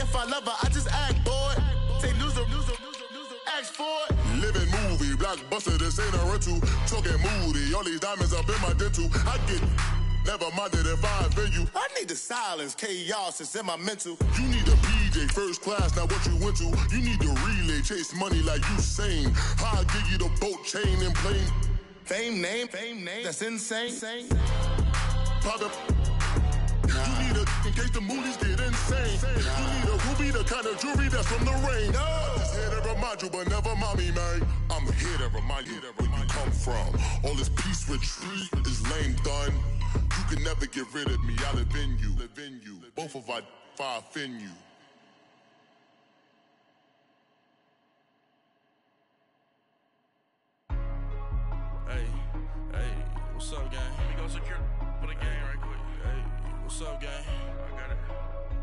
if I love her, I just act, boy. Say loser, ask for it. Living movie, blockbuster, this ain't a rental. Talking moody, all these diamonds up in my dental. I get never minded if I offend you. I need the silence, chaos is in my mental. You need a PJ, first class, not what you went to. You need the relay, chase money like you sane. I'll give you the boat, chain, and plane. Fame name, that's insane. Pop You need a, in case the movies get insane. You need a ruby, the kind of jewelry that's from the rain. I'm just here to remind you, but never mommy, man. I'm here to remind you where you come from. All this peace retreat is lame done. You can never get rid of me, I live in you. Both of our fire fin you. Hey, what's up, gang? Let me go secure for the gang right quick. Hey, what's up, gang? I got it.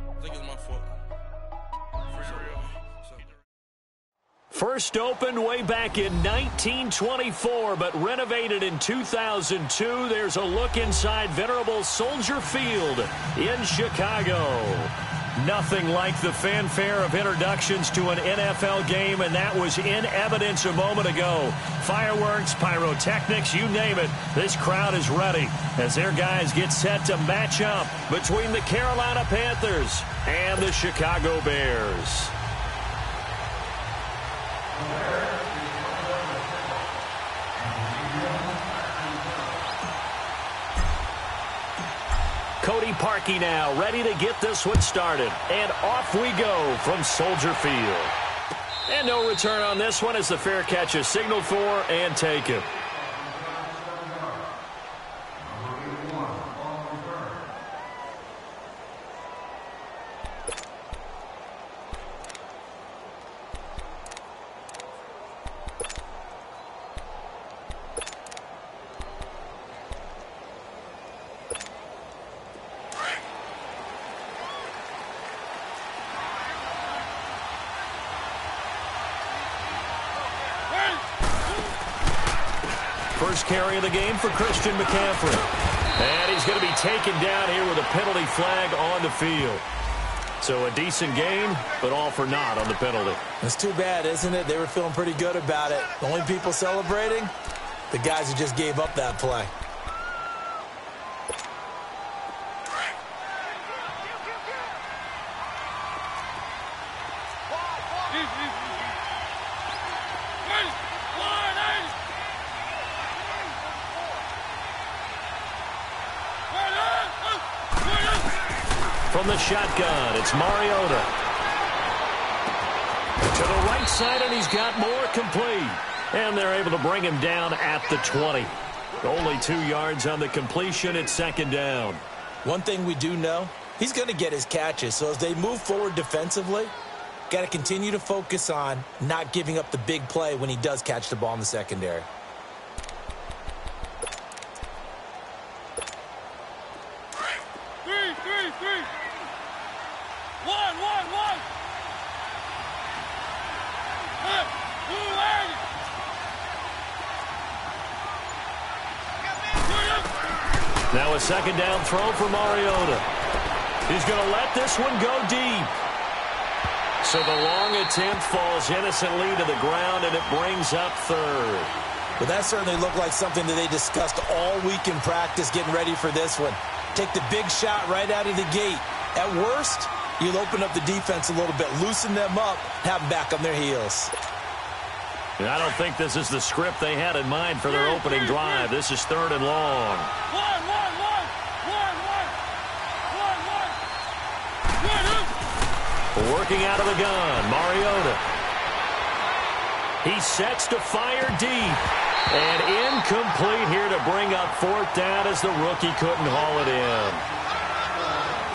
I think it's my fault. For real. First opened way back in 1924, but renovated in 2002. There's a look inside venerable Soldier Field in Chicago. Nothing like the fanfare of introductions to an NFL game, and that was in evidence a moment ago. Fireworks, pyrotechnics, you name it. This crowd is ready as their guys get set to match up between the Carolina Panthers and the Chicago Bears. Cody Parkey now ready to get this one started. And off we go from Soldier Field. And no return on this one as the fair catch is signaled for and taken. First carry of the game for Christian McCaffrey. And he's going to be taken down here with a penalty flag on the field. So a decent game, but all for naught on the penalty. It's too bad, isn't it? They were feeling pretty good about it. The only people celebrating, the guys who just gave up that play. From the shotgun, it's Mariota. To the right side, and he's got more complete. And they're able to bring him down at the 20. Only 2 yards on the completion. It's second down. One thing we do know, he's going to get his catches. So as they move forward defensively, got to continue to focus on not giving up the big play when he does catch the ball in the secondary. Now a second down throw for Mariota. He's going to let this one go deep. So the long attempt falls innocently to the ground, and it brings up third. But that certainly looked like something that they discussed all week in practice getting ready for this one. Take the big shot right out of the gate. At worst, you'll open up the defense a little bit, loosen them up, have them back on their heels. And I don't think this is the script they had in mind for their opening drive. This is third and long. Working out of the gun, Mariota. He sets to fire deep. And incomplete here to bring up fourth down as the rookie couldn't haul it in.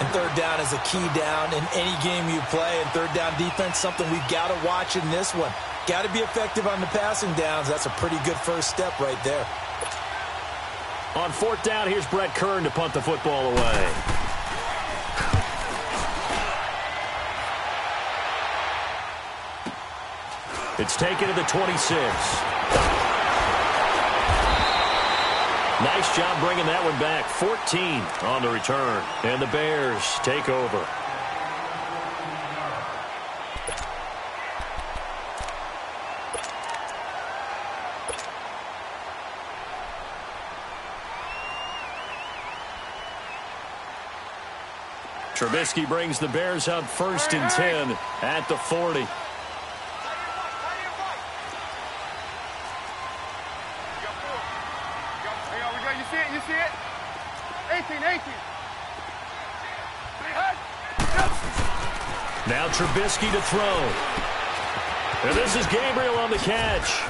And third down is a key down in any game you play. And third down defense, something we've got to watch in this one. Got to be effective on the passing downs. That's a pretty good first step right there. On fourth down, here's Brett Kern to punt the football away. It's taken to the 26. Nice job bringing that one back. 14 on the return. And the Bears take over. Trubisky brings the Bears up 1st and 10 at the 40. You see it? 18. Now Trubisky to throw. And this is Gabriel on the catch.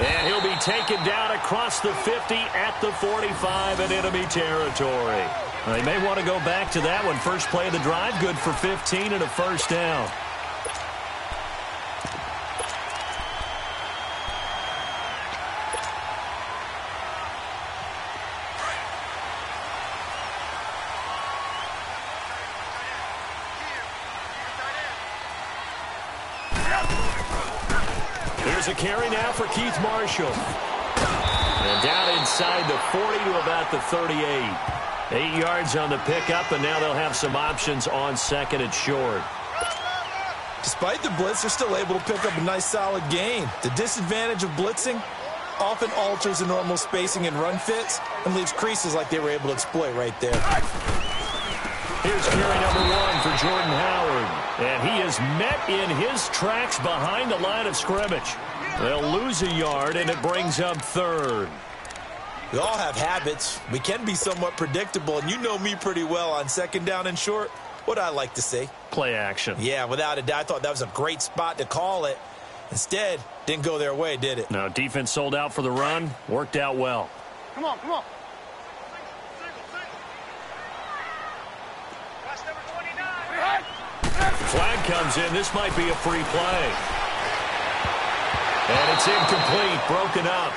And he'll be taken down across the 50 at the 45 in enemy territory. They may want to go back to that one. First play of the drive, good for 15 and a first down. Here's a carry now for Keith Marshall. And down inside the 40 to about the 38. 8 yards on the pickup, and now they'll have some options on 2nd and short. Despite the blitz, they're still able to pick up a nice solid gain. The disadvantage of blitzing often alters the normal spacing and run fits and leaves creases like they were able to exploit right there. Here's carry number 1 for Jordan Howard. And he is met in his tracks behind the line of scrimmage. They'll lose a yard, and it brings up 3rd. We all have habits. We can be somewhat predictable, and you know me pretty well on 2nd down and short. What I like to say? Play action. Yeah, without a doubt. I thought that was a great spot to call it. Instead, didn't go their way, did it? No, defense sold out for the run. Worked out well. Come on. Flag comes in. This might be a free play. And it's incomplete, broken up.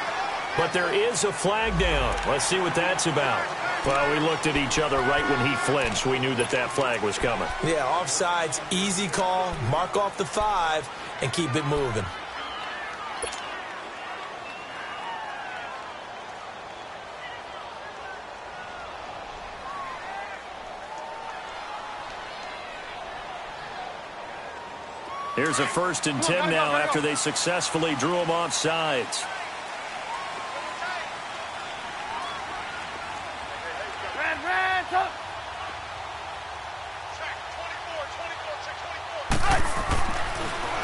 But there is a flag down. Let's see what that's about. Well, we looked at each other right when he flinched. We knew that that flag was coming. Yeah, offsides, easy call. Mark off the 5 and keep it moving. Here's a 1st and 10 now after they successfully drew him off sides.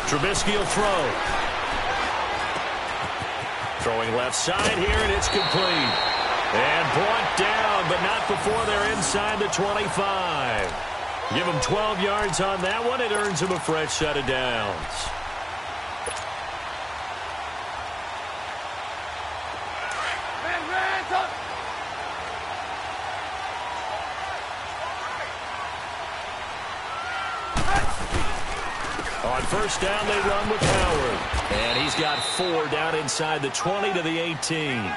Trubisky will throw. Throwing left side here, and it's complete. And brought down, but not before they're inside the 25. Give him 12 yards on that one. It earns him a fresh set of downs. On 1st down, they run with Howard. And he's got 4 down inside the 20 to the 18.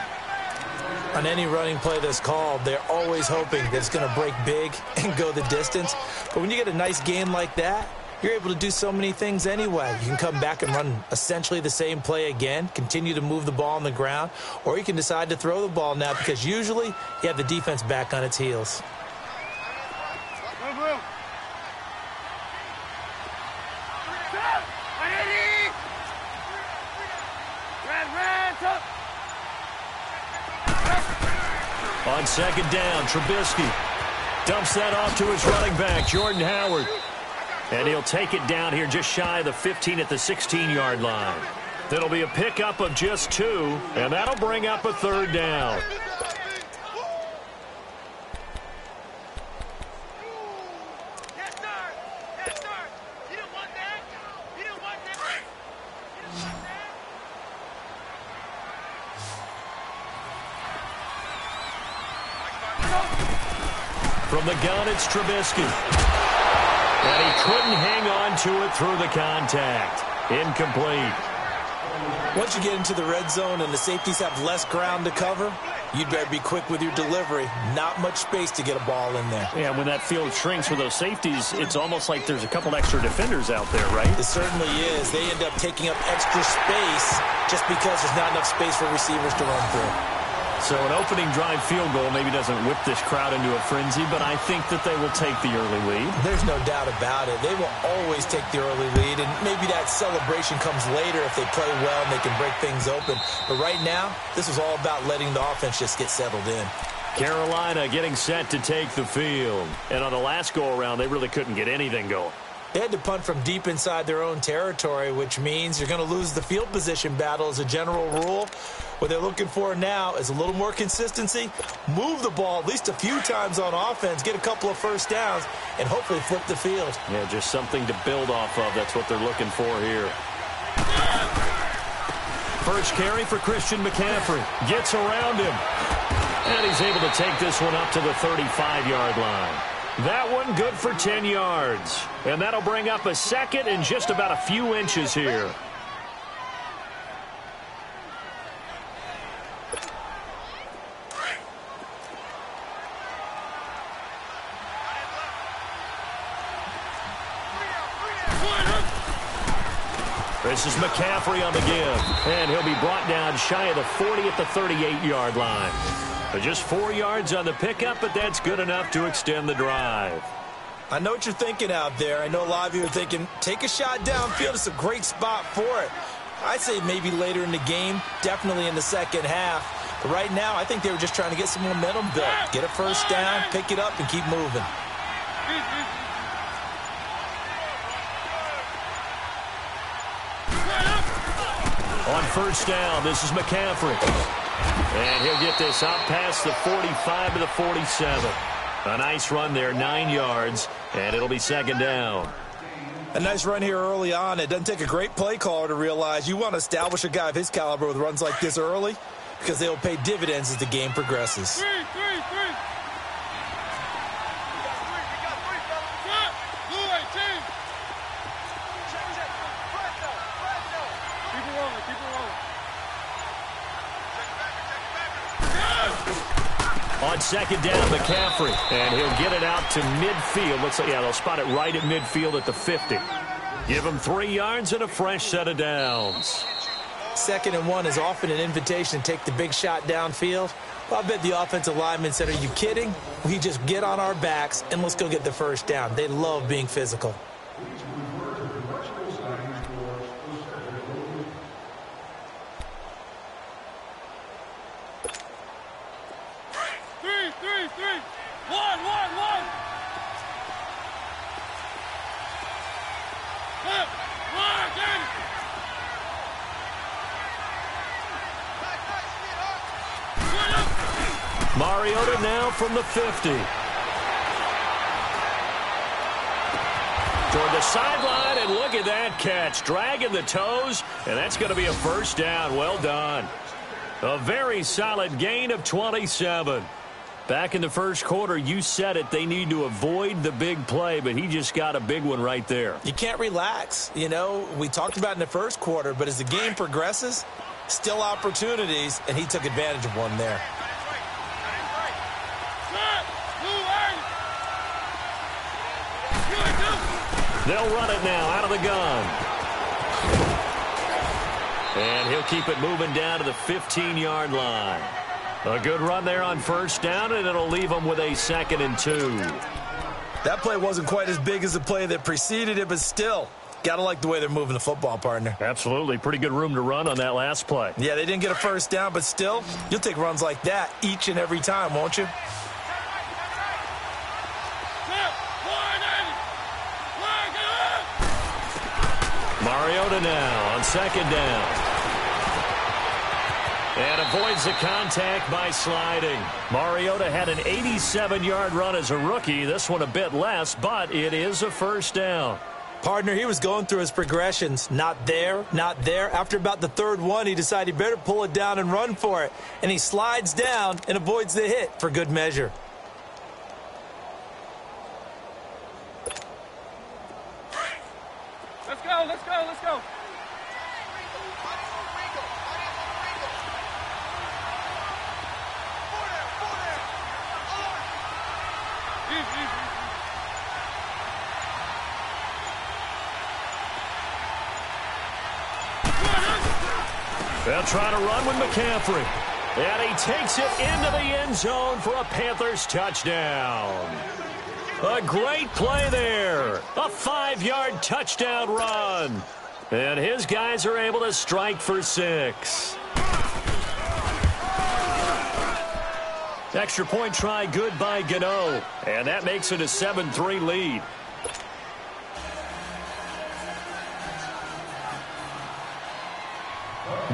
On any running play that's called, they're always hoping that it's going to break big and go the distance. But when you get a nice gain like that, you're able to do so many things anyway. You can come back and run essentially the same play again, continue to move the ball on the ground, or you can decide to throw the ball now because usually you have the defense back on its heels. On 2nd down, Trubisky dumps that off to his running back, Jordan Howard. And he'll take it down here just shy of the 15 at the 16-yard line. That'll be a pickup of just 2, and that'll bring up a 3rd down. From the gun, it's Trubisky. And he couldn't hang on to it through the contact. Incomplete. Once you get into the red zone and the safeties have less ground to cover, you'd better be quick with your delivery. Not much space to get a ball in there. Yeah, when that field shrinks with those safeties, it's almost like there's a couple extra defenders out there, right? It certainly is. They end up taking up extra space just because there's not enough space for receivers to run through. So an opening drive field goal maybe doesn't whip this crowd into a frenzy, but I think that they will take the early lead. There's no doubt about it. They will always take the early lead, and maybe that celebration comes later if they play well and they can break things open. But right now, this is all about letting the offense just get settled in. Carolina getting set to take the field. And on the last go-around, they really couldn't get anything going. They had to punt from deep inside their own territory, which means you're going to lose the field position battle as a general rule. What they're looking for now is a little more consistency, move the ball at least a few times on offense, get a couple of first downs, and hopefully flip the field. Yeah, just something to build off of. That's what they're looking for here. First carry for Christian McCaffrey. Gets around him. And he's able to take this one up to the 35-yard line. That one good for 10 yards. And that'll bring up a second and just about a few inches here. This is McCaffrey on the give. And he'll be brought down shy of the 40 at the 38-yard line. But just 4 yards on the pickup, but that's good enough to extend the drive. I know what you're thinking out there. I know a lot of you are thinking, take a shot downfield. It's a great spot for it. I'd say maybe later in the game, definitely in the second half. But right now, I think they were just trying to get some momentum built. Get a first down, pick it up, and keep moving. On first down, this is McCaffrey. And he'll get this out past the 45 to the 47. A nice run there, 9 yards, and it'll be second down. A nice run here early on. It doesn't take a great play caller to realize you want to establish a guy of his caliber with runs like this early because they'll pay dividends as the game progresses. On second down, McCaffrey, and he'll get it out to midfield. Looks like, yeah, they'll spot it right at midfield at the 50. Give him 3 yards and a fresh set of downs. 2nd and 1 is often an invitation to take the big shot downfield. Well, I bet the offensive lineman said, are you kidding? We just get on our backs and let's go get the first down. They love being physical. Mariota now from the 50. Toward the sideline, and look at that catch. Dragging the toes, and that's going to be a first down. Well done. A very solid gain of 27. Back in the first quarter, you said it, they need to avoid the big play, but he just got a big one right there. You can't relax. You know, we talked about in the first quarter, but as the game progresses, still opportunities, and he took advantage of one there. They'll run it now out of the gun. And he'll keep it moving down to the 15-yard line. A good run there on first down, and it'll leave them with a 2nd and 2. That play wasn't quite as big as the play that preceded it, but still, got to like the way they're moving the football, partner. Absolutely. Pretty good room to run on that last play. Yeah, they didn't get a first down, but still, you'll take runs like that each and every time, won't you? Mariota now on second down. And avoids the contact by sliding. Mariota had an 87-yard run as a rookie. This one a bit less, but it is a first down. Partner, he was going through his progressions. Not there, not there. After about the 3rd one, he decided he better pull it down and run for it. And he slides down and avoids the hit for good measure. Let's go, let's go, let's go. They'll try to run with McCaffrey. And he takes it into the end zone for a Panthers touchdown. A great play there. A 5-yard touchdown run. And his guys are able to strike for 6. Extra point try good by Gano. And that makes it a 7-3 lead.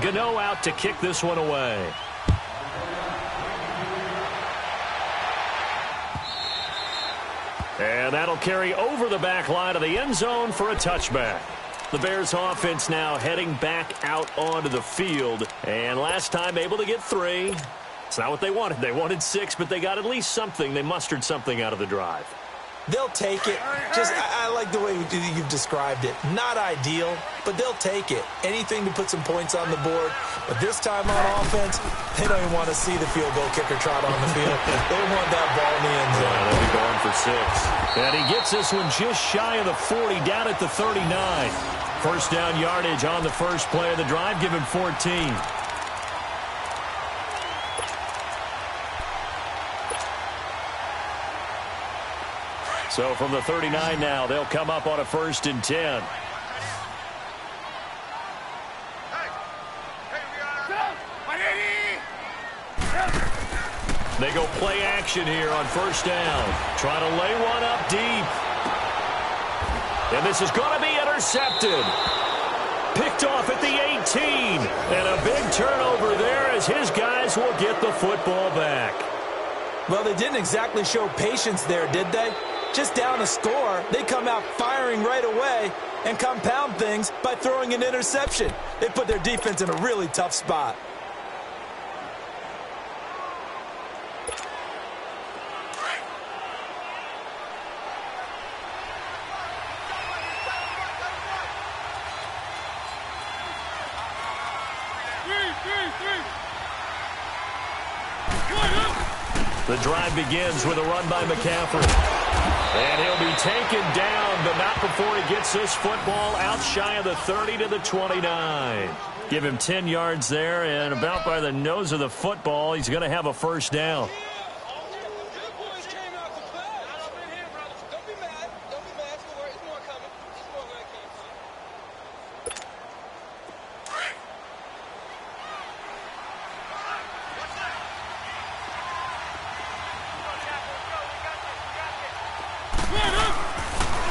Gano out to kick this one away. And that'll carry over the back line of the end zone for a touchback. The Bears offense now heading back out onto the field. And last time able to get 3. It's not what they wanted. They wanted 6, but they got at least something. They mustered something out of the drive. They'll take it. I like the way you've described it. Not ideal, but they'll take it. Anything to put some points on the board. But this time on offense, they don't even want to see the field goal kicker trot on the field. They want that ball in the end zone. They'll be going for 6. And he gets this one just shy of the 40, down at the 39. First down yardage on the first play of the drive. Give him 14. So from the 39 now, they'll come up on a 1st and 10. They go play action here on 1st down. Trying to lay one up deep. And this is going to be intercepted. Picked off at the 18. And a big turnover there as his guys will get the football back. Well, they didn't exactly show patience there, did they? Just down a score, they come out firing right away and compound things by throwing an interception. They put their defense in a really tough spot. The drive begins with a run by McCaffrey. And he'll be taken down, but not before he gets this football out shy of the 30 to the 29. Give him 10 yards there, and about by the nose of the football, he's going to have a 1st down.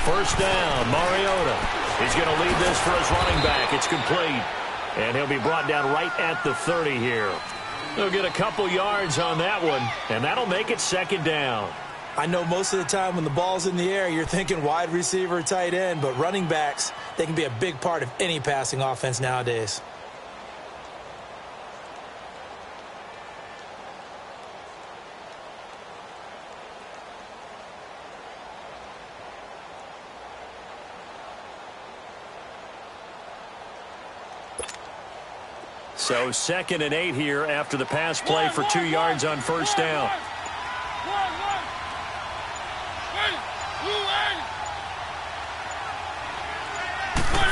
First down, Mariota. He's going to lead this for his running back. It's complete. And he'll be brought down right at the 30 here. They'll get a couple yards on that one, and that'll make it 2nd down. I know most of the time when the ball's in the air, you're thinking wide receiver, tight end, but running backs, they can be a big part of any passing offense nowadays. So 2nd and 8 here after the pass play for 2 yards on 1st down.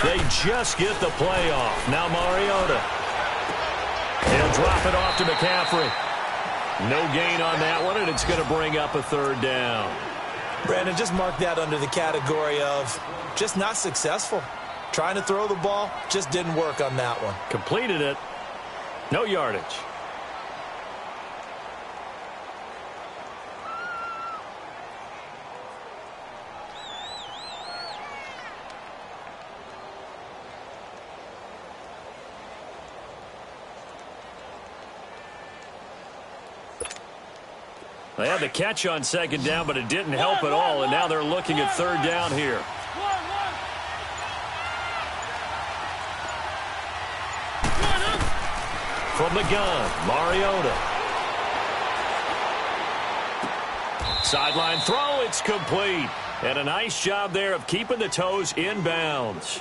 They just get the play off. Now Mariota. He'll drop it off to McCaffrey. No gain on that one, and it's going to bring up a 3rd down. Brandon, just mark that under the category of just not successful. Trying to throw the ball, just didn't work on that one. Completed it. No yardage. They had the catch on 2nd down, but it didn't help at all, and now they're looking at 3rd down here. From the gun, Mariota. Sideline throw, it's complete. And a nice job there of keeping the toes in bounds.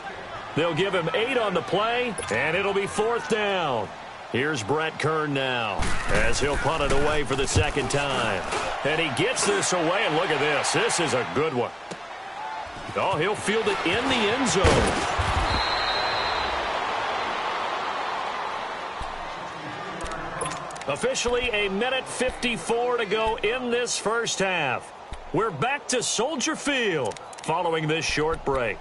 They'll give him 8 on the play, and it'll be 4th down. Here's Brett Kern now as he'll punt it away for the 2nd time. And he gets this away, and look at this. This is a good one. Oh, he'll field it in the end zone. Officially a minute 54 to go in this first half. We're back to Soldier Field following this short break.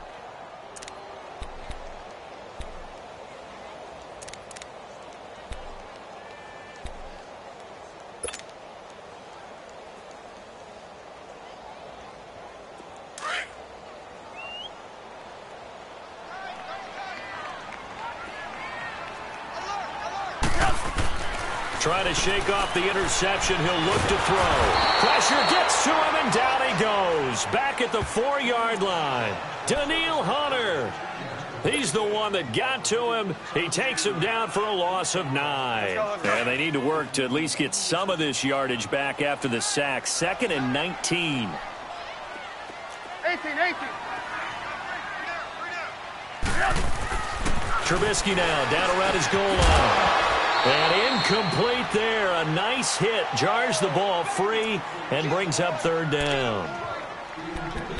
Trying to shake off the interception. He'll look to throw. Pressure gets to him, and down he goes. Back at the 4-yard line. Daniil Hunter. He's the one that got to him. He takes him down for a loss of 9. And they need to work to at least get some of this yardage back after the sack. 2nd and 19. 18. Trubisky now down around his goal line. And incomplete there. A nice hit. Jars the ball free and brings up 3rd down.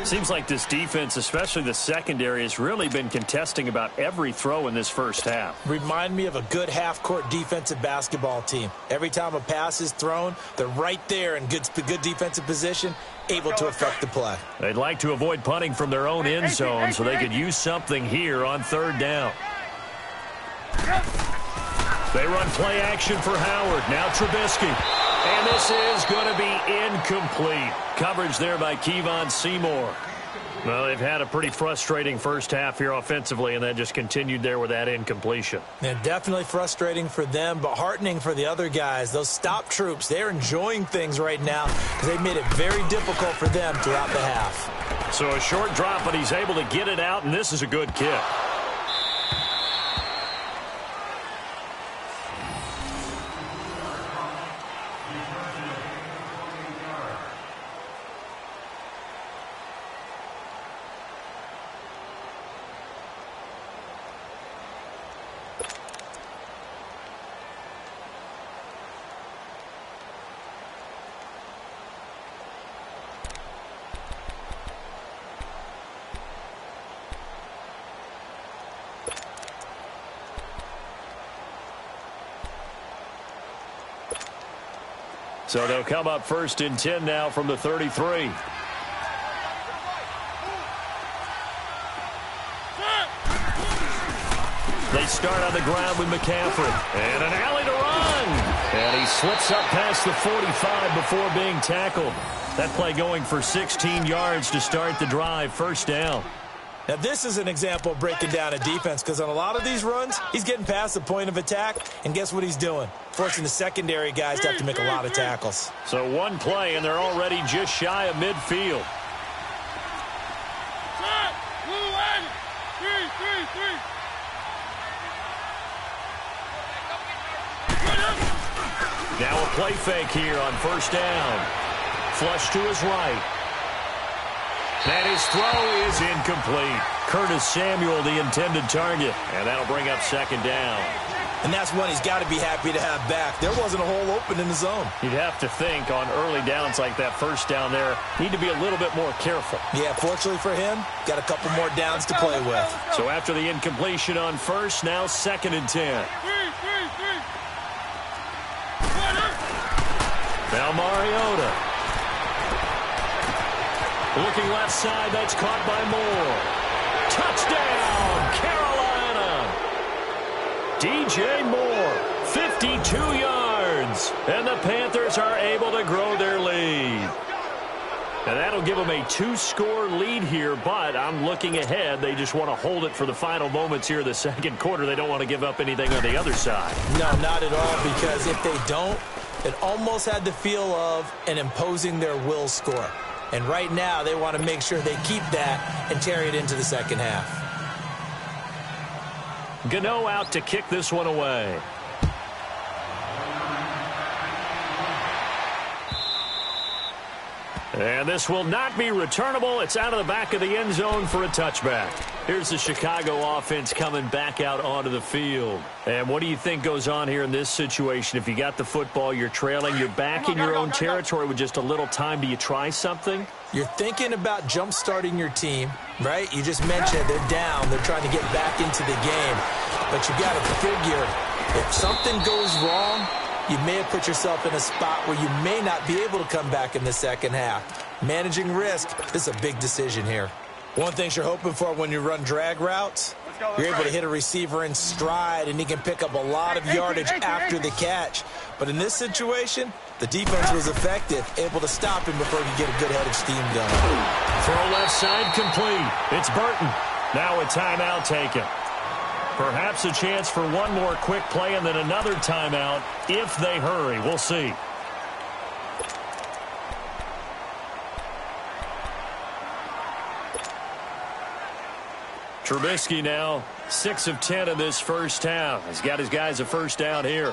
Seems like this defense, especially the secondary, has really been contesting about every throw in this first half. Remind me of a good half-court defensive basketball team. Every time a pass is thrown, they're right there in good defensive position, able to affect the play. They'd like to avoid punting from their own end zone so they could use something here on 3rd down. They run play action for Howard. Now Trubisky. And this is going to be incomplete. Coverage there by Kevon Seymour. Well, they've had a pretty frustrating first half here offensively, and that just continued there with that incompletion. And definitely frustrating for them, but heartening for the other guys. Those stop troops, they're enjoying things right now because they've made it very difficult for them throughout the half. So a short drop, but he's able to get it out, and this is a good kick. So they'll come up 1st and 10 now from the 33. They start on the ground with McCaffrey. And an alley to run. And he slips up past the 45 before being tackled. That play going for 16 yards to start the drive. 1st down. Now, this is an example of breaking down a defense because on a lot of these runs, he's getting past the point of attack, and guess what he's doing? Forcing the secondary guys to have to make a lot of tackles. So one play, and they're already just shy of midfield. Now a play fake here on 1st down. Flush to his right. And his throw is incomplete. Curtis Samuel, the intended target. And that'll bring up 2nd down. And that's one he's got to be happy to have back. There wasn't a hole open in the zone. You'd have to think on early downs like that 1st down there, need to be a little bit more careful. Yeah, fortunately for him, got a couple more downs to play with. So after the incompletion on 1st, now 2nd and 10. Now Mariota. Looking left side, that's caught by Moore. Touchdown, Carolina. DJ Moore, 52 yards. And the Panthers are able to grow their lead. And that'll give them a 2-score lead here, but I'm looking ahead. They just want to hold it for the final moments here of the 2nd quarter. They don't want to give up anything on the other side. No, not at all, because if they don't, it almost had the feel of an imposing their will score. And right now, they want to make sure they keep that and carry it into the 2nd half. Gano out to kick this one away. And this will not be returnable. It's out of the back of the end zone for a touchback. Here's the Chicago offense coming back out onto the field. And what do you think goes on here in this situation? If you got the football, you're trailing, you're back in your own territory with just a little time. Do you try something? You're thinking about jump-starting your team, right? You just mentioned they're down. They're trying to get back into the game. But you got to figure if something goes wrong, you may have put yourself in a spot where you may not be able to come back in the 2nd half. Managing risk, this is a big decision here. One thing you're hoping for when you run drag routes, you're able to hit a receiver in stride, and he can pick up a lot of yardage after the catch. But in this situation, the defense was effective, able to stop him before he could get a good head of steam going. Throw left side complete. It's Burton. Now a timeout taken. Perhaps a chance for one more quick play and then another timeout if they hurry. We'll see. Trubisky now 6 of 10 in this first half. He's got his guys a first down here.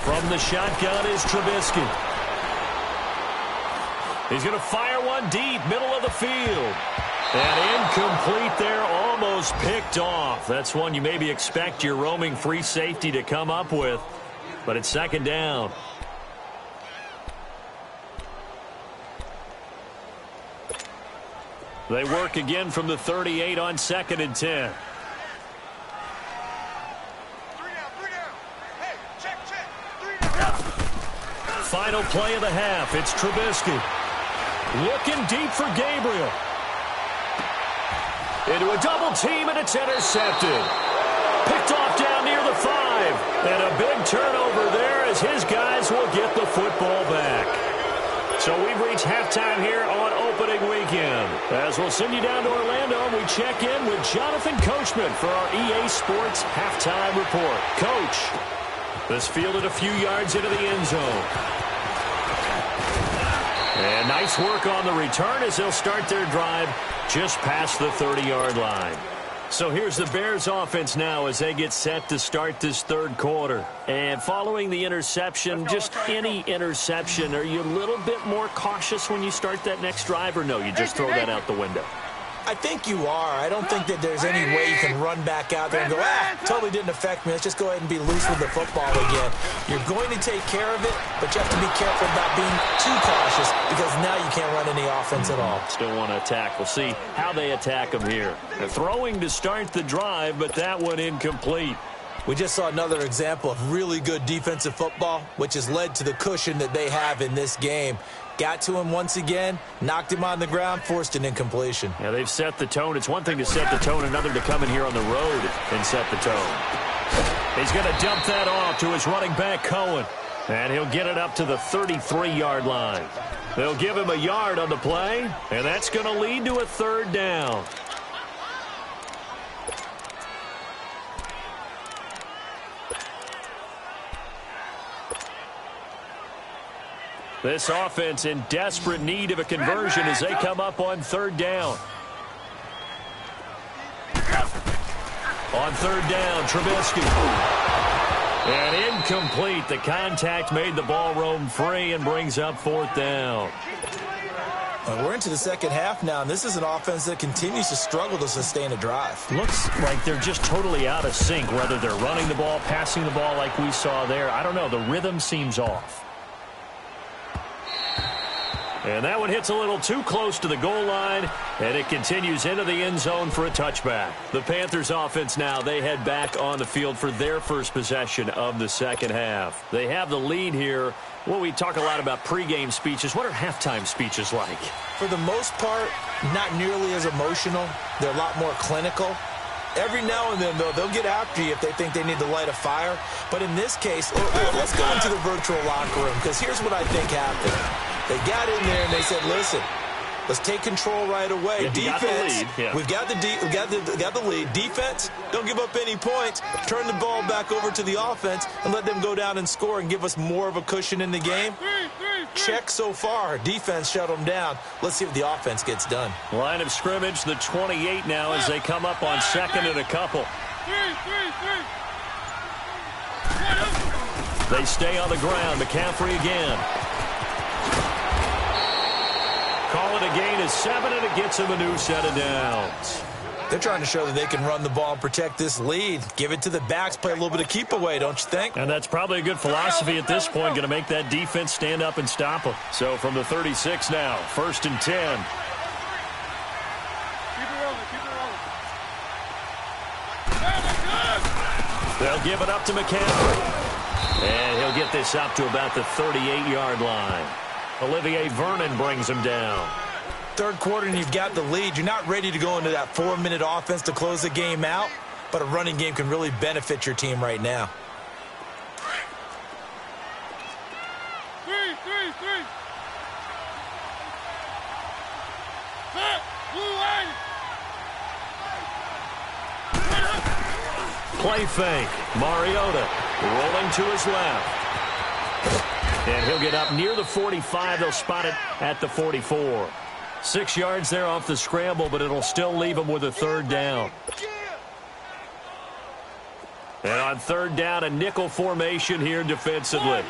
From the shotgun is Trubisky. He's going to fire one deep, middle of the field. And incomplete there, almost picked off. That's one you maybe expect your roaming free safety to come up with. But it's second down. They work again from the 38 on 2nd and 10. Final play of the half. It's Trubisky. Looking deep for Gabriel. Into a double team, and it's intercepted. Picked off down near the 5. And a big turnover there as his guys will get the football back. So we've reached halftime here on opening weekend. As we'll send you down to Orlando, we check in with Jonathan Coachman for our EA Sports Halftime Report. Coach, this fielded a few yards into the end zone. And nice work on the return as they'll start their drive just past the 30-yard line. So here's the Bears offense now as they get set to start this third quarter. And following the interception, just any interception, are you a little bit more cautious when you start that next drive, or no, you just throw that out the window? I think you are. I don't think that there's any way you can run back out there and go, totally didn't affect me. Let's just go ahead and be loose with the football again. You're going to take care of it, but you have to be careful about being too cautious because now you can't run any offense at all. Still want to attack. We'll see how they attack them here. They're throwing to start the drive, but that one incomplete. We just saw another example of really good defensive football, which has led to the cushion that they have in this game. Got to him once again, knocked him on the ground, forced an incompletion. Yeah, they've set the tone. It's one thing to set the tone, another to come in here on the road and set the tone. He's going to dump that off to his running back, Cohen. And he'll get it up to the 33-yard line. They'll give him a yard on the play, and that's going to lead to a third down. This offense in desperate need of a conversion as they come up on third down. On third down, Trubisky. And incomplete. The contact made the ball roam free and brings up fourth down. We're into the second half now, and this is an offense that continues to struggle to sustain a drive. Looks like they're just totally out of sync, whether they're running the ball, passing the ball like we saw there. I don't know. The rhythm seems off. And that one hits a little too close to the goal line, and it continues into the end zone for a touchback. The Panthers offense now, they head back on the field for their first possession of the second half. They have the lead here. Well, we talk a lot about pregame speeches. What are halftime speeches like? For the most part, not nearly as emotional. They're a lot more clinical. Every now and then, though, they'll get after you if they think they need to light a fire. But in this case, let's go into the virtual locker room, because here's what I think happened. They got in there and they said, listen, let's take control right away. Yeah, defense, we've got the lead. Defense, don't give up any points. Turn the ball back over to the offense and let them go down and score and give us more of a cushion in the game. Check so far. Defense shut them down. Let's see if the offense gets done. Line of scrimmage, the 28 now as they come up on second and a couple. They stay on the ground. McCaffrey again. Call it a gain of 7, and it gets him a new set of downs. They're trying to show that they can run the ball and protect this lead. Give it to the backs, play a little bit of keep away, don't you think? And that's probably a good philosophy at this point, going to make that defense stand up and stop them. So from the 36 now, 1st and 10. Keep it rolling, keep it rolling. They'll give it up to McCaffrey. And he'll get this up to about the 38-yard line. Olivier Vernon brings him down. Third quarter and you've got the lead. You're not ready to go into that 4-minute offense to close the game out, but a running game can really benefit your team right now. Set, blue line. play fake. Mariota rolling to his left. And he'll get up near the 45. They'll spot it at the 44. 6 yards there off the scramble, but it'll still leave him with a third down. And on third down, a nickel formation here defensively.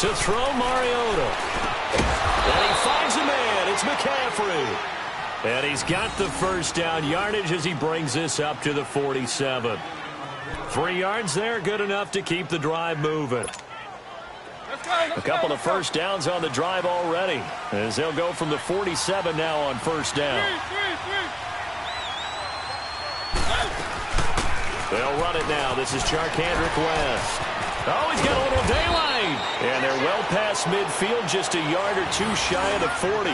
To throw Mariota. And he finds a man. It's McCaffrey. And he's got the first down yardage as he brings this up to the 47. 3 yards there, good enough to keep the drive moving. A couple of first downs on the drive already, as they'll go from the 47 now on first down. They'll run it now. This is Charkandrick West. Oh, he's got a little daylight. And they're well past midfield, just a yard or two shy of the 40.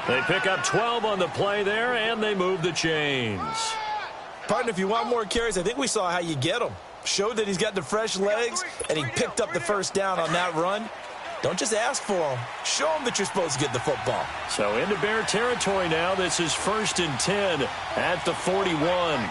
They pick up 12 on the play there, and they move the chains. Partner, if you want more carries, I think we saw how you get them. Showed that he's got the fresh legs, and he picked up the first down on that run. Don't just ask for him. Show him that you're supposed to get the football. So into Bear territory now. This is 1st and 10 at the 41.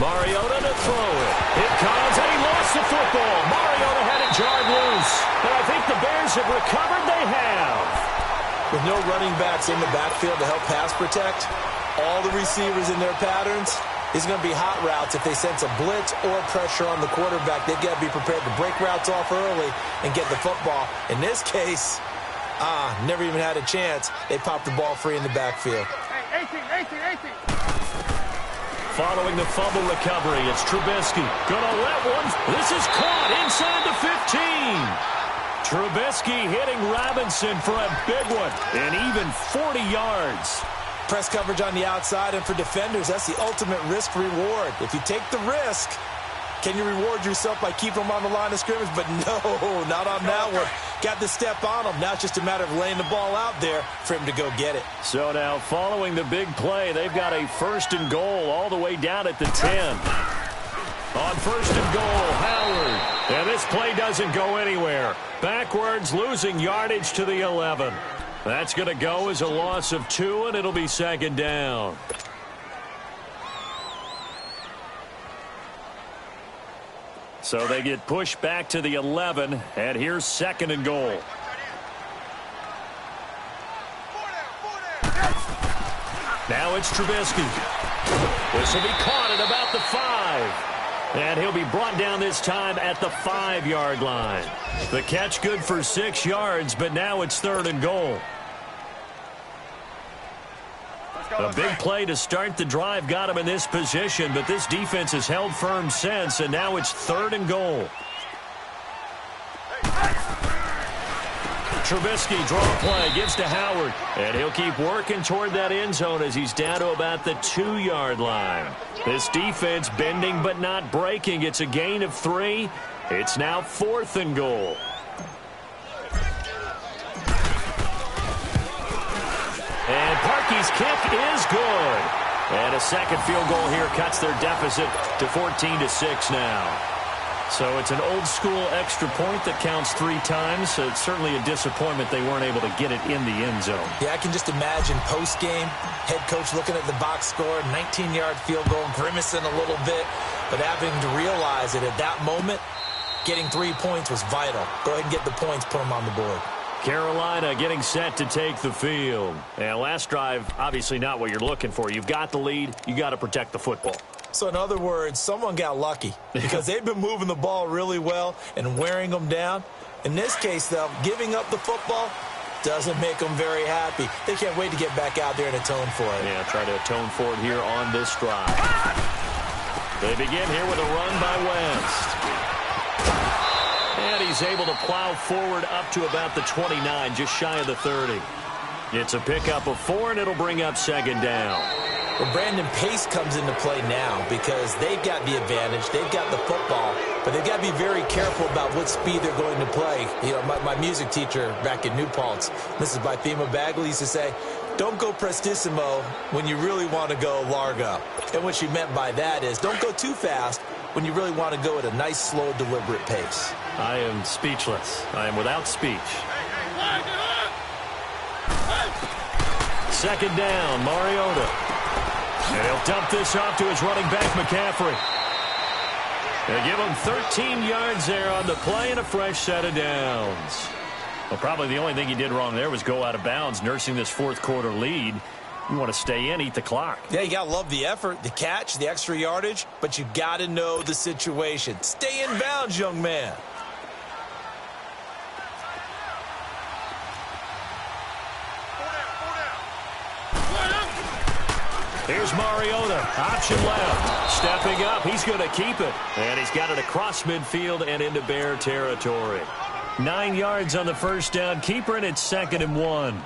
Mariota to throw it. It comes, and he lost the football. Mariota had it jarred loose. And I think the Bears have recovered. They have. With no running backs in the backfield to help pass protect, all the receivers in their patterns, it's going to be hot routes. If they sense a blitz or pressure on the quarterback, they've got to be prepared to break routes off early and get the football. In this case, never even had a chance. They popped the ball free in the backfield. Hey, 18. Following the fumble recovery, it's Trubisky. Gonna let one. This is caught inside the 15. Trubisky hitting Robinson for a big one. And even 40 yards. Press coverage on the outside, and for defenders, that's the ultimate risk-reward. If you take the risk, can you reward yourself by keeping them on the line of scrimmage? But no, not on that one. Got the step on him. Now it's just a matter of laying the ball out there for him to go get it. So now following the big play, they've got a 1st and goal all the way down at the 10. On 1st and goal, Howard. And this play doesn't go anywhere. Backwards, losing yardage to the 11. That's going to go as a loss of 2, and it'll be 2nd down. So they get pushed back to the 11, and here's 2nd and goal. Now it's Trubisky. This will be caught at about the 5. And he'll be brought down this time at the 5-yard line. The catch good for 6 yards, but now it's 3rd and goal. A big play to start the drive got him in this position, but this defense has held firm since, and now it's 3rd and goal. Trubisky draw play, gives to Howard, and he'll keep working toward that end zone as he's down to about the 2-yard line. This defense bending but not breaking. It's a gain of 3. It's now 4th and goal. And Parkey's kick is good. And a second field goal here cuts their deficit to 14-6 now. So it's an old-school extra point that counts 3 times. So it's certainly a disappointment they weren't able to get it in the end zone. Yeah, I can just imagine post-game, head coach looking at the box score, 19-yard field goal, grimacing a little bit, but having to realize that at that moment, getting 3 points was vital. Go ahead and get the points, put them on the board. Carolina getting set to take the field. And last drive, obviously not what you're looking for. You've got the lead. You got to protect the football. So in other words, someone got lucky because they've been moving the ball really well and wearing them down. In this case, though, giving up the football doesn't make them very happy. They can't wait to get back out there and atone for it. Yeah, try to atone for it here on this drive. They begin here with a run by West. And he's able to plow forward up to about the 29, just shy of the 30. It's a pickup of 4, and it'll bring up 2nd down. Well, Brandon, pace comes into play now because they've got the advantage. They've got the football, but they've got to be very careful about what speed they're going to play. You know, my music teacher back in New Paltz, Mrs. Bythema Bagley, used to say, Don't go prestissimo when you really want to go largo. And what she meant by that is don't go too fast when you really want to go at a nice, slow, deliberate pace. I am speechless. I am without speech. Second down, Mariota. And he'll dump this off to his running back, McCaffrey. They give him 13 yards there on the play and a fresh set of downs. Well, probably the only thing he did wrong there was go out of bounds, nursing this fourth quarter lead. You want to stay in, eat the clock. Yeah, you got to love the effort, the catch, the extra yardage, but you got to know the situation. Stay in bounds, young man. Here's Mariota, option left. Stepping up, he's going to keep it. And he's got it across midfield and into Bear territory. 9 yards on the first down keeper, and it's 2nd and 1.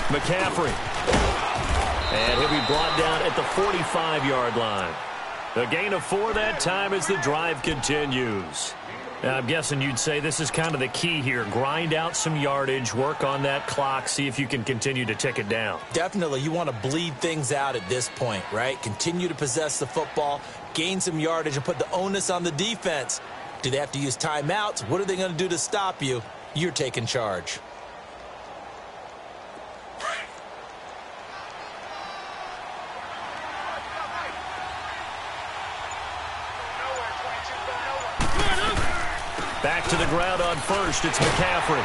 McCaffrey. And he'll be brought down at the 45-yard line. A gain of 4 that time as the drive continues. Now, I'm guessing you'd say this is kind of the key here. Grind out some yardage, work on that clock, see if you can continue to tick it down. Definitely. You want to bleed things out at this point, right? Continue to possess the football, gain some yardage, and put the onus on the defense. Do they have to use timeouts? What are they going to do to stop you? You're taking charge. Back to the ground on first. It's McCaffrey.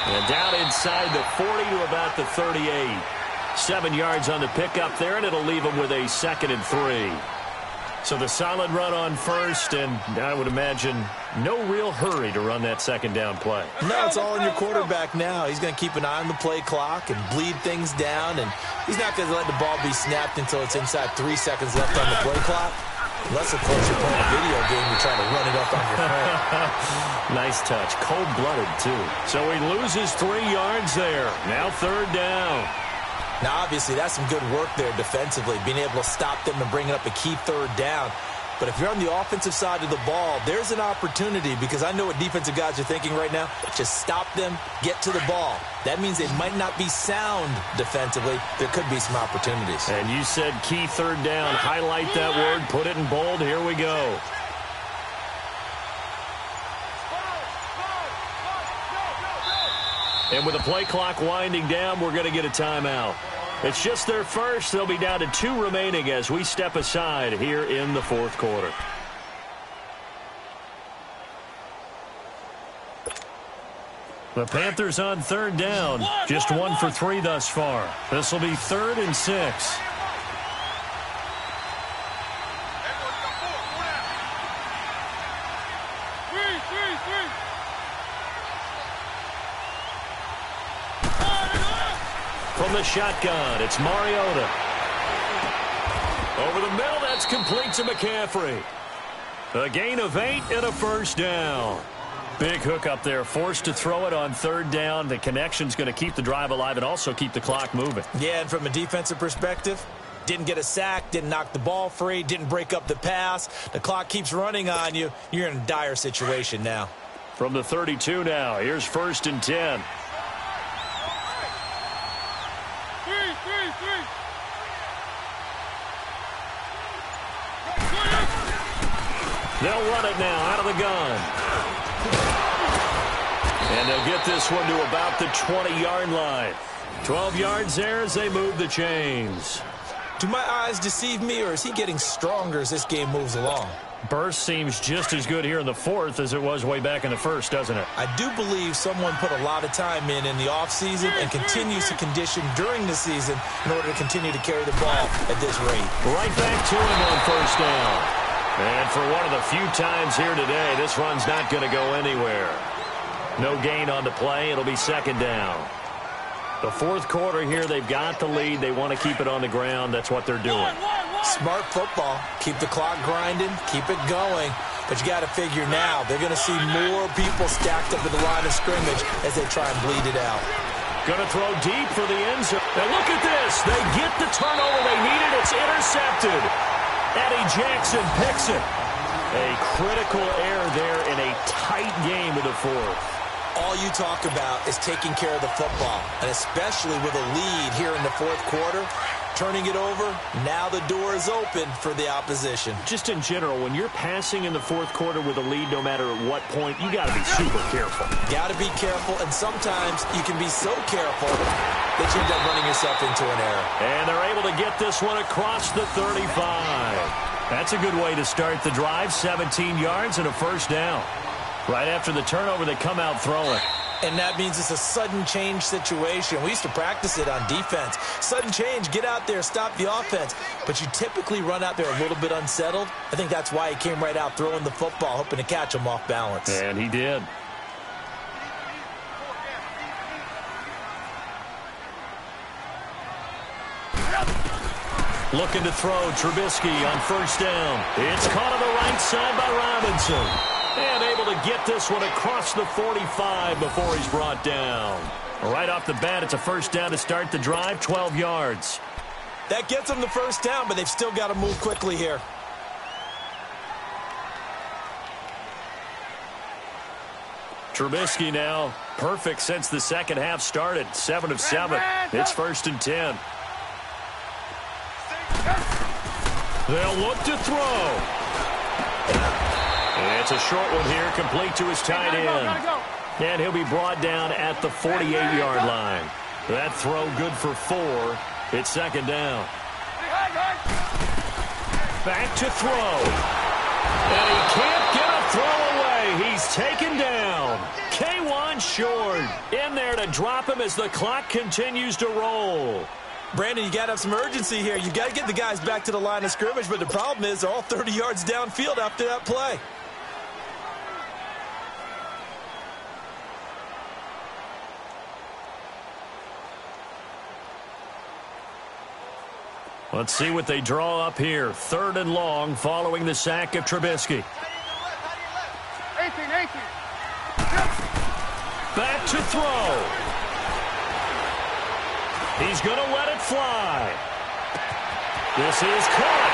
And down inside the 40 to about the 38. 7 yards on the pickup there, and it'll leave him with a 2nd and 3. So the solid run on first, and I would imagine no real hurry to run that second down play. No, it's all in your quarterback now. He's going to keep an eye on the play clock and bleed things down, and he's not going to let the ball be snapped until it's inside 3 seconds left on the play clock. Unless, of course, you're playing a video game, you're trying to run it up on your phone. Nice touch. Cold-blooded, too. So he loses 3 yards there. Now 3rd down. Now, obviously, that's some good work there defensively, being able to stop them and bringing up a key 3rd down. But if you're on the offensive side of the ball, there's an opportunity, because I know what defensive guys are thinking right now. Just stop them, get to the ball. That means they might not be sound defensively. There could be some opportunities. And you said key 3rd down. Highlight that word, put it in bold. Here we go. And with the play clock winding down, we're going to get a timeout. It's just their first. They'll be down to 2 remaining as we step aside here in the 4th quarter. The Panthers on 3rd down. Just 1 for 3 thus far. This will be 3rd and 6. From the shotgun, it's Mariota. Over the middle, that's complete to McCaffrey. A gain of 8 and a 1st down. Big hook up there, forced to throw it on 3rd down. The connection's going to keep the drive alive and also keep the clock moving. Yeah, and from a defensive perspective, didn't get a sack, didn't knock the ball free, didn't break up the pass. The clock keeps running on you. You're in a dire situation now. From the 32 now, here's 1st and 10. They'll run it now out of the gun. And they'll get this one to about the 20-yard line. 12 yards there as they move the chains. Do my eyes deceive me, or is he getting stronger as this game moves along? Burst seems just as good here in the 4th as it was way back in the 1st, doesn't it? I do believe someone put a lot of time in the offseason and continues to condition during the season in order to continue to carry the ball at this rate. Right back to him on 1st down. And for one of the few times here today, this run's not going to go anywhere. No gain on the play. It'll be 2nd down. The fourth quarter here, they've got the lead. They want to keep it on the ground. That's what they're doing. Smart football. Keep the clock grinding. Keep it going. But you got to figure now, they're going to see more people stacked up at the line of scrimmage as they try and bleed it out. Going to throw deep for the end zone. And look at this. They get the turnover they needed. It's intercepted. Eddie Jackson picks it. A critical error there in a tight game in the fourth. All you talk about is taking care of the football, and especially with a lead here in the fourth quarter, turning it over, now the door is open for the opposition. Just in general, when you're passing in the fourth quarter with a lead, no matter at what point, you got to be super careful. Got to be careful, and sometimes you can be so careful that you end up running yourself into an error. And they're able to get this one across the 35. That's a good way to start the drive, 17 yards and a first down. Right after the turnover, they come out throwing. And that means it's a sudden change situation. We used to practice it on defense. Sudden change, get out there, stop the offense. But you typically run out there a little bit unsettled. I think that's why he came right out throwing the football, hoping to catch him off balance. And he did. Looking to throw, Trubisky on first down. It's caught on the right side by Robinson. And able to get this one across the 45 before he's brought down. Right off the bat, it's a first down to start the drive, 12 yards. That gets them the first down, but they've still got to move quickly here. Trubisky now, perfect since the second half started. 7 of 7. It's 1st and 10. They'll look to throw. It's a short one here, complete to his tight end. And he'll be brought down at the 48-yard line. That throw good for 4. It's second down. Back to throw. And he can't get a throw away. He's taken down. K1 short. In there to drop him as the clock continues to roll. Brandon, you got to have some urgency here. You got to get the guys back to the line of scrimmage, but the problem is they're all 30 yards downfield after that play. Let's see what they draw up here. 3rd and long following the sack of Trubisky. 18. Back to throw. He's going to let it fly. This is caught.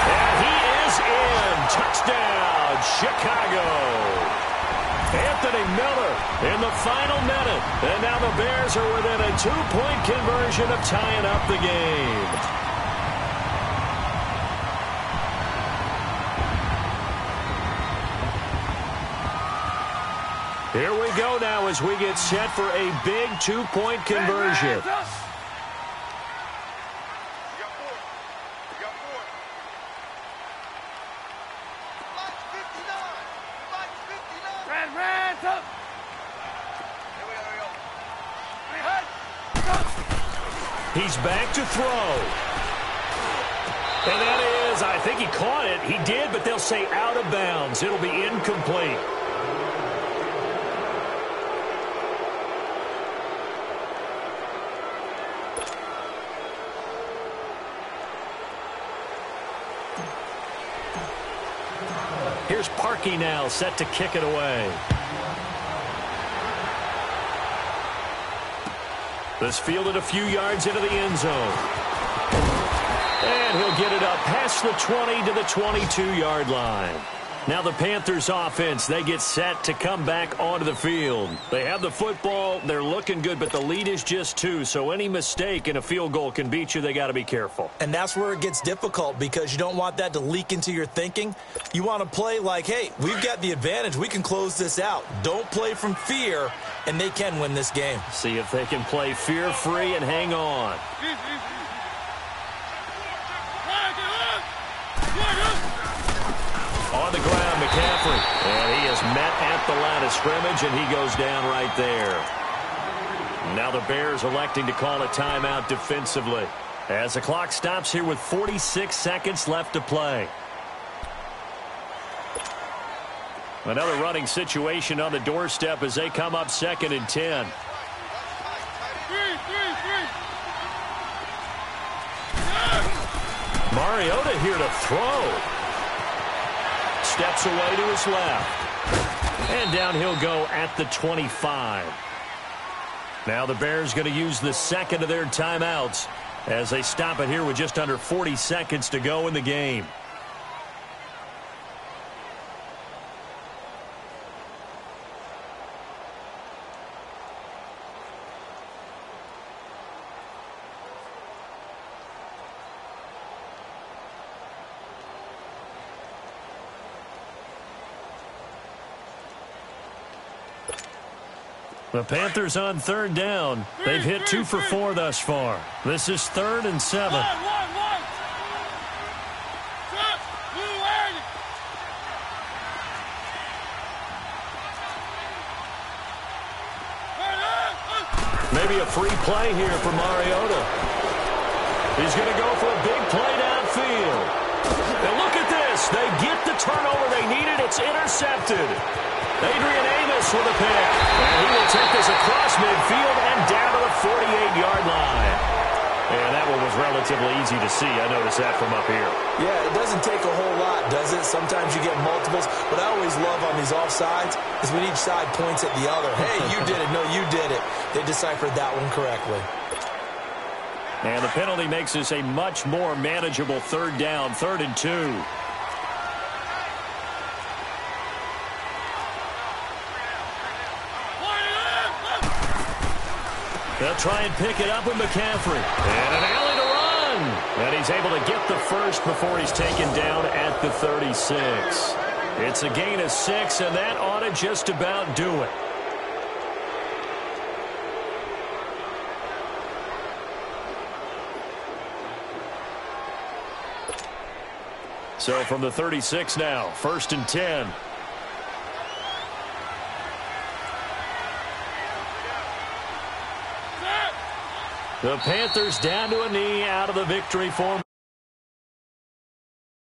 And he is in. Touchdown, Chicago. Anthony Miller in the final minute. And now the Bears are within a 2-point conversion of tying up the game. Here we go now as we get set for a big 2-point conversion. He's back to throw. And that is, I think he caught it. He did, but they'll say out of bounds. It'll be incomplete. Here's Parkey now, set to kick it away. This fielded a few yards into the end zone. And he'll get it up past the 20 to the 22-yard line. Now the Panthers offense, they get set to come back onto the field. They have the football, they're looking good, but the lead is just 2, so any mistake in a field goal can beat you. They got to be careful. And that's where it gets difficult because you don't want that to leak into your thinking. You want to play like, hey, we've got the advantage. We can close this out. Don't play from fear, and they can win this game. See if they can play fear-free and hang on. On the ground, McCaffrey. And he is met at the line of scrimmage, and he goes down right there. Now the Bears electing to call a timeout defensively as the clock stops here with 46 seconds left to play. Another running situation on the doorstep as they come up 2nd and 10. Mariota here to throw. Steps away to his left. And down he'll go at the 25. Now the Bears going to use the second of their timeouts as they stop it here with just under 40 seconds to go in the game. The Panthers on third down. They've hit 2 for 4 thus far. This is 3rd and 7. Maybe a free play here for Mariota. He's going to go for a big play downfield. And look at this. They get the turnover they needed. It's intercepted. Adrian Amos with a pick. And he will take this across midfield and down to the 48-yard line. And that one was relatively easy to see. I noticed that from up here. Yeah, it doesn't take a whole lot, does it? Sometimes you get multiples. But I always love on these offsides is when each side points at the other. Hey, you did it. No, you did it. They deciphered that one correctly. And the penalty makes this a much more manageable third down, 3rd and 2. They'll try and pick it up with McCaffrey. And an alley to run. And he's able to get the first before he's taken down at the 36. It's a gain of 6, and that ought to just about do it. So from the 36 now, 1st and 10. The Panthers down to a knee out of the victory form.